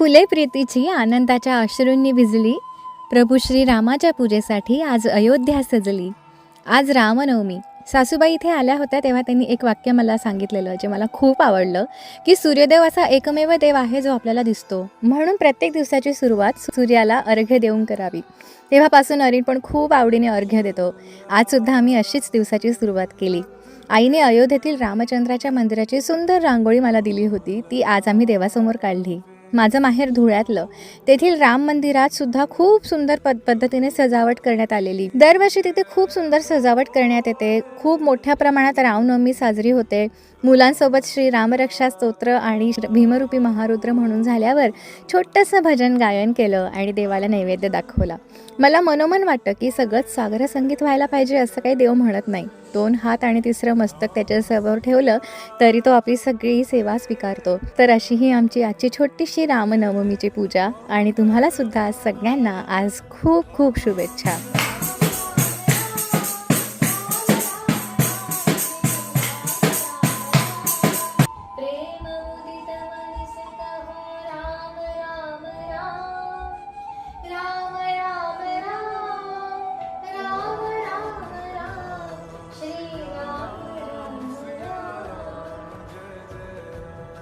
फुले प्रीतीची आनंदाच्या अश्रूंनी भिजली. प्रभू श्रीरामाच्या पूजेसाठी आज अयोध्या सजली. आज रामनवमी. सासूबाई इथे आल्या होत्या तेव्हा त्यांनी एक वाक्य मला सांगितलेलं जे मला खूप आवडलं, की सूर्यदेव असा एकमेव देव आहे जो आपल्याला दिसतो, म्हणून प्रत्येक दिवसाची सुरुवात सूर्याला अर्घ्य देऊन करावी. तेव्हापासून अरिन पण खूप आवडीने अर्घ्य देतो. आजसुद्धा आम्ही अशीच दिवसाची सुरुवात केली. आईने अयोध्येतील रामचंद्राच्या मंदिराची सुंदर रांगोळी मला दिली होती. ती आज आम्ही देवासमोर काढली. माझं माहेर धुळ्यातलं, तेथील राम मंदिरात सुद्धा खूप सुंदर पद्धतीने सजावट करण्यात आलेली. दरवर्षी तिथे खूप सुंदर सजावट करण्यात येते. खूप मोठ्या प्रमाणात रामनवमी साजरी होते. मुलांसोबत श्री रामरक्षा स्तोत्र आणि भीमरूपी महारुद्र म्हणून झाल्यावर छोटंसं भजन गायन केलं आणि देवाला नैवेद्य दाखवला. मला मनोमन वाटतं की सगळंच सागर संगीत व्हायला पाहिजे असं काही देव म्हणत नाही. 2 हात आणि 3रं मस्तक त्याच्यासमोर ठेवलं तरी तो आपली सगळी सेवा स्वीकारतो. तर अशी ही आमची आजची छोटीशी रामनवमीची पूजा. आणि तुम्हाला सुद्धा सगळ्यांना आज खूप खूप शुभेच्छा.